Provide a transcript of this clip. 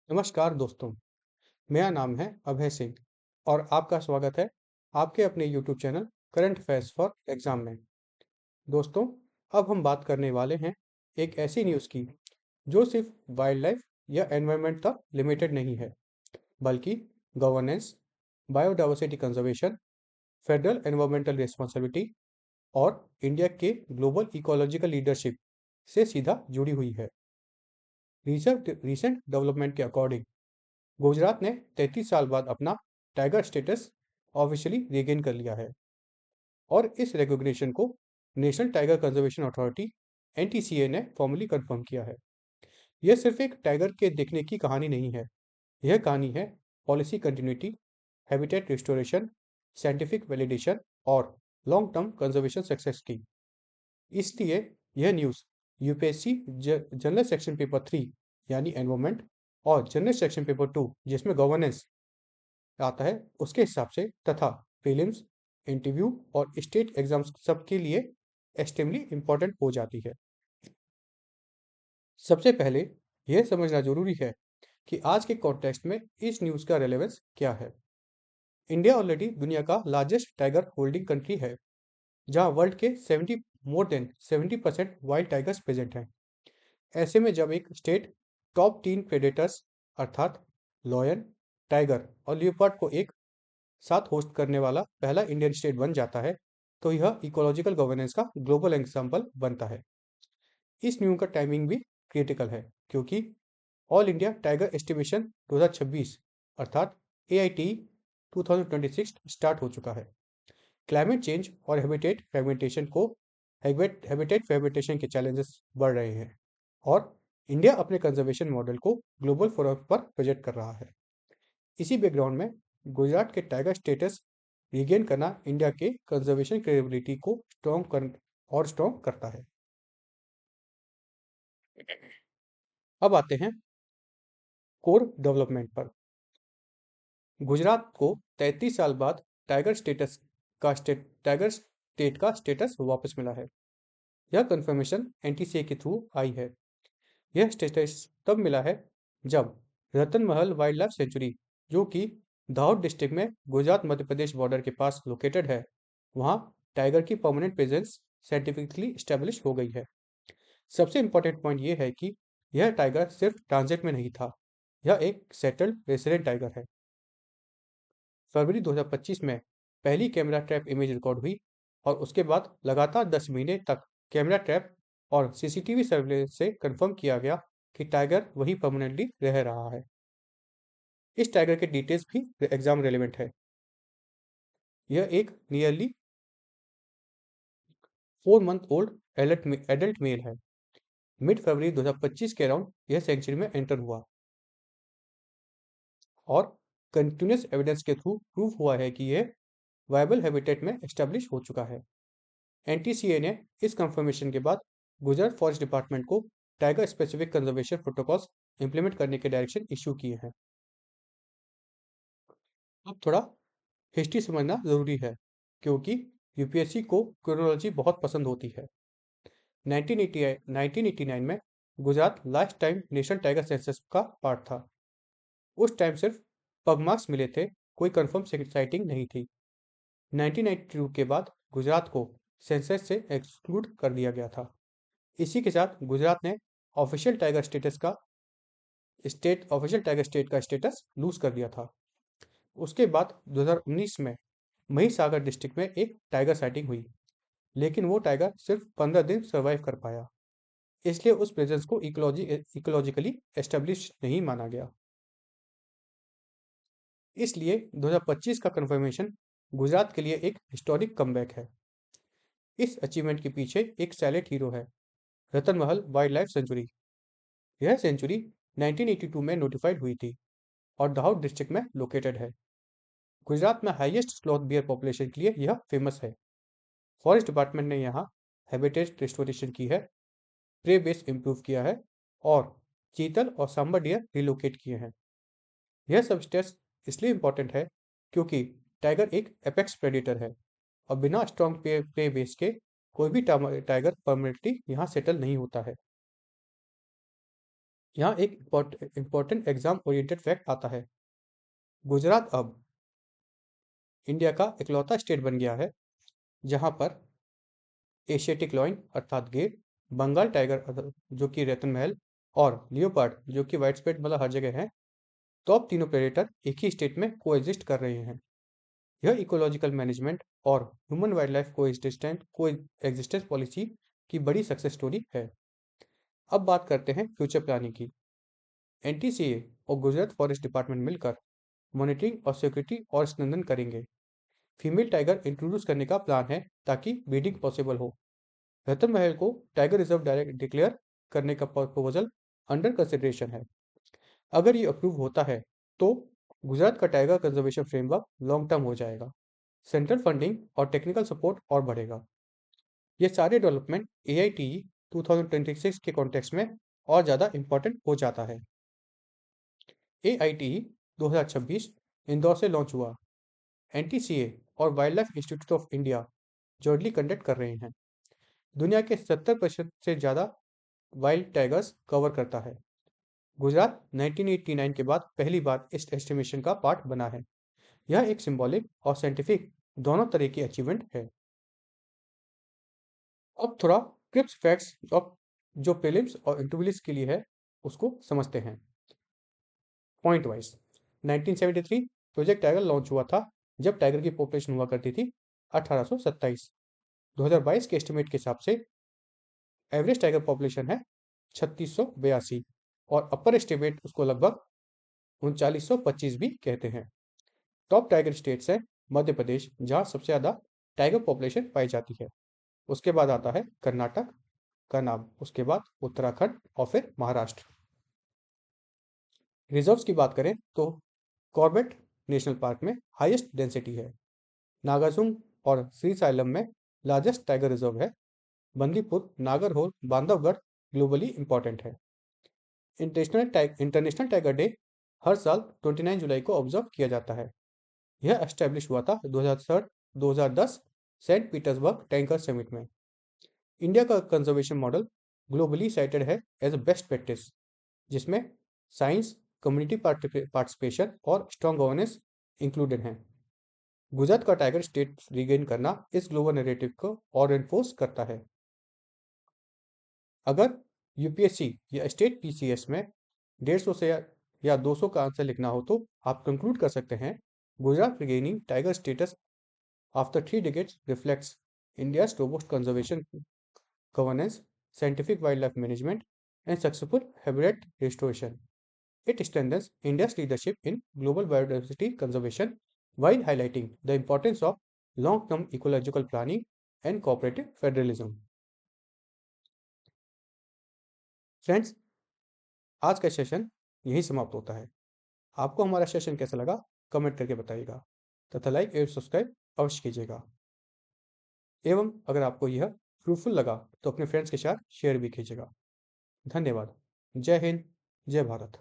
नमस्कार दोस्तों, मेरा नाम है अभय सिंह और आपका स्वागत है आपके अपने YouTube channel current affairs for exam में। दोस्तों, अब हम बात करने वाले हैं एक ऐसी न्यूज़ की जो सिर्फ वाइल्ड लाइफ या एनवायरनमेंट तक लिमिटेड नहीं है, बल्कि governance, biodiversity conservation, federal environmental responsibility और इंडिया के ग्लोबल इकोलॉजिकल लीडरशिप से सीधा जुड़ी हुई है। रीसेंट डेवलपमेंट के अकॉर्डिंग गुजरात ने 33 साल बाद अपना टाइगर स्टेटस ऑफिशियली रीगेन कर लिया है और इस रिकॉग्निशन को national tiger conservation authority NTCA ने फॉर्मली कंफर्म किया है। यह सिर्फ एक टाइगर के देखने की कहानी नहीं है, यह कहानी है policy continuity, habitat restoration, scientific validation और लॉन्ग टर्म कंजर्वेशन सक्सेस की। इसलिए यह news UPSC general section paper 3 यानी एनवायरमेंट और जनरल सेक्शन पेपर 2 जिसमें गवर्नेंस आता है उसके हिसाब से तथा प्रीलिम्स, इंटरव्यू और स्टेट एग्जाम्स सबके लिए एक्सट्रीमली इम्पोर्टेंट हो जाती है। सबसे पहले यह समझना जरूरी है कि आज के कॉन्टेक्स्ट में इस न्यूज़ का रेलेवेंस क्या है। इंडिया ऑलरेडी दुनिया का लार्जेस्ट टाइगर होल्डिंग कंट्री है, जहां वर्ल्ड के 70% वाइल्ड टाइगर्स प्रेजेंट हैं। ऐसे में जब एक स्टेट टॉप 3 प्रेडेटर्स अर्थात लॉयन, टाइगर और लियोपार्ड को एक साथ होस्ट करने वाला पहला इंडियन स्टेट बन जाता है, तो यह इकोलॉजिकल गवर्नेंस का ग्लोबल एग्जाम्पल बनता है। इस न्यू का टाइमिंग भी क्रिटिकल है, क्योंकि ऑल इंडिया टाइगर एस्टिमेशन 2026 अर्थात AIT 2026 स्टार्ट हो चुका है। क्लाइमेट चेंज और हैबिटेट फ्रेगमेंटेशन के चैलेंजेस बढ़ रहे हैं और इंडिया अपने कंजर्वेशन मॉडल को ग्लोबल फोरम पर प्रोजेक्ट कर रहा है। इसी बैकग्राउंड में गुजरात के टाइगर स्टेटस रिगेन करना इंडिया के कंजर्वेशन क्रेडिबिलिटी को स्ट्रॉन्ग करता है। अब आते हैं कोर डेवलपमेंट पर। गुजरात को 33 साल बाद टाइगर स्टेट का स्टेटस वापस मिला है। यह कंफर्मेशन एनटीसीए के थ्रू आई है। यह स्टेटस तब मिला है जब रतन महल वाइल्ड लाइफ सेंचुरी, जो कि दाहोद डिस्ट्रिक्ट में गुजरात मध्य प्रदेश बॉर्डर के पास लोकेटेड है, वहां टाइगर की परमानेंट प्रेजेंस साइंटिफिकली स्टेब्लिश हो गई है। सबसे इंपॉर्टेंट पॉइंट यह है कि यह टाइगर सिर्फ ट्रांजिट में नहीं था, यह एक सेटल्ड रेसिडेंट टाइगर है। फरवरी 2025 में पहली कैमरा ट्रैप इमेज रिकॉर्ड हुई और उसके बाद लगातार 10 महीने तक कैमरा ट्रैप और सीसीटीवी सर्वेलेंस से कंफर्म किया गया कि टाइगर वहीं परमानेंटली रह रहा है। इस टाइगर के डिटेल्स भी एग्जाम रेलेवेंट है। यह एक nearly 4 month old adult mail है। मिड फरवरी 2025 के अराउंड यह सेंचुरी में एंटर हुआ और कंटिन्यूस एविडेंस के थ्रू प्रूव हुआ है कि यह वायबल हैबिटेट में एस्टेब्लिश हो चुका है। एनटीसीए ने इस कंफर्मेशन के बाद गुजरात फॉरेस्ट डिपार्टमेंट को tiger specific conservation protocols implement करने के डायरेक्शन इशू किए हैं। अब थोड़ा हिस्ट्री समझना जरूरी है, क्योंकि यूपीएससी को क्रोनोलॉजी बहुत पसंद होती है। 1989 में Gujarat last time national tiger census का पार्ट था। उस टाइम सिर्फ पगमार्क्स मिले थे, कोई कंफर्म साइटिंग नहीं थी। 1992 के बाद गुजरात को सेंसस से एक्सक्लूड कर दिया गया था। इसी के साथ गुजरात ने ऑफिशियल टाइगर स्टेट का स्टेटस लूज कर दिया था। उसके बाद 2019 में महिसागर डिस्ट्रिक्ट में एक टाइगर साइटिंग हुई, लेकिन वो टाइगर सिर्फ 15 दिन सर्वाइव कर पाया, इसलिए उस प्रेजेंस को इकोलॉजिकली एस्टेब्लिश नहीं माना गया। इसलिए 2025 का कन्फर्मेशन गुजरात के लिए एक हिस्टोरिक कमबैक है। इस अचीवमेंट के पीछे एक साइलेंट हीरो है, रतन महल वाइल्ड लाइफ सेंचुरी। यह सेंचुरी 1982 में नोटिफाइड हुई थी और दाहोद डिस्ट्रिक्ट में लोकेटेड है। गुजरात में हाईएस्ट स्लॉथ बियर पॉपुलेशन के लिए यह फेमस है। फॉरेस्ट डिपार्टमेंट ने यहाँ हैबिटेट रिस्टोरेशन की है, प्रे बेस इंप्रूव किया है और चीतल और सांबर डियर रिलोकेट किए हैं। यह सब स्टेप्स इसलिए इम्पोर्टेंट है क्योंकि टाइगर एक एपेक्स प्रेडेटर है और बिना स्ट्रॉन्ग प्रे बेस के कोई भी टाइगर परमानेंटली यहाँ सेटल नहीं होता है। यहाँ एक इम्पोर्टेंट एग्जाम ओरिएंटेड फैक्ट आता है। गुजरात अब इंडिया का इकलौता स्टेट बन गया है जहाँ पर एशियाटिक लॉइन अर्थात गिर, बंगाल टाइगर जो कि रतन महल, और लियोपार्ड जो कि वाइड स्प्रेड मतलब हर जगह है, तो अब तीनों प्रेडेटर एक ही स्टेट में कोएग्जिस्ट कर रहे हैं। यह इकोलॉजिकल मैनेजमेंट और human wild life coexistence policy की बड़ी सक्सेस स्टोरी है। अब बात करते हैं फ्यूचर प्लानिंग की। एनटीसीए और गुजरात फॉरेस्ट डिपार्टमेंट मिलकर मॉनिटरिंग और सिक्योरिटी और स्नंदन करेंगे। फीमेल टाइगर इंट्रोड्यूस करने का प्लान है ताकि ब्रीडिंग पॉसिबल हो। रतन महल को टाइगर रिजर्व डायरेक्ट डिक्लेयर करने का प्रपोजल अंडर कंसिडरेशन है। अगर ये अप्रूव होता है तो गुजरात का tiger conservation framework long term हो जाएगा। सेंट्रल फंडिंग और टेक्निकल सपोर्ट और बढ़ेगा। ये सारे डेवलपमेंट AITE 2026 के कॉन्टेक्स्ट में और ज़्यादा इंपॉर्टेंट हो जाता है। AITE 2026 इंदौर से लॉन्च हुआ। NTCA और wild life institute of India jointly conduct कर रहे हैं। दुनिया के 70% से ज़्यादा वाइल्ड टाइगर्स कवर करता है। गुजरात 1989 के बाद पहली बार इस एस्टिमेशन का पार्ट बना है। यह एक सिंबॉलिक और साइंटिफिक दोनों तरह की अचीवमेंट है। अब थोड़ा क्रिप्स फैक्ट्स जो प्रीलिम्स और इंटरव्यूज के लिए है उसको समझते हैं point wise. 1973 project tiger launch हुआ था जब टाइगर की पॉपुलेशन हुआ करती थी 1827। 2022 के एस्टिमेट के हिसाब से एवरेज टाइगर पॉपुलेशन है 3682 और अपर एस्टिमेट उसको लगभग 3925 भी कहते हैं। टॉप टाइगर स्टेट्स हैं मध्य प्रदेश जहाँ सबसे ज़्यादा टाइगर पॉपुलेशन पाई जाती है। उसके बाद आता है कर्नाटक का नाम, उसके बाद उत्तराखंड और फिर महाराष्ट्र। रिजर्व्स की बात करें तो कॉर्बेट नेशनल पार्क में हाईएस्ट डेंसिटी है। नागार्जुन और श्रीसाइलम में लार्जेस्ट टाइगर रिजर्व है। बंदीपुर, नागरहोल, बांधवगढ़ ग्लोबली इंपॉर्टेंट है। इंटरनेशनल टाइगर डे हर साल 29 जुलाई को ऑब्जर्व किया जाता है। यह एस्टेब्लिश हुआ था 2010 सेंट पीटर्सबर्ग टाइगर समिट में। इंडिया का कंजर्वेशन मॉडल ग्लोबली साइटेड है एज अ बेस्ट प्रैक्टिस, जिसमें साइंस, कम्युनिटी पार्टिसिपेशन और स्ट्रॉन्ग गवर्नेंस इंक्लूडेड हैं। गुजरात का टाइगर स्टेट रीगेन करना इस ग्लोबल नैरेटिव को और एनफोर्स करता है। अगर यूपीएससी या स्टेट पीसीएस में 150 से या 200 का आंसर लिखना हो तो आप कंक्लूड कर सकते हैं Gujarat regaining tiger status after 3 decades reflects India's robust conservation governance, scientific wildlife management, and successful habitat restoration. It strengthens India's leadership in global biodiversity conservation while highlighting the importance of long-term ecological planning and cooperative federalism. Friends, आज का session यही समाप्त होता है। आपको हमारा session कैसा लगा कमेंट करके बताइएगा तथा लाइक और सब्सक्राइब अवश्य कीजिएगा। एवं अगर आपको यह फ्रूटफुल लगा तो अपने फ्रेंड्स के साथ शेयर भी कीजिएगा। धन्यवाद। जय हिंद, जय भारत।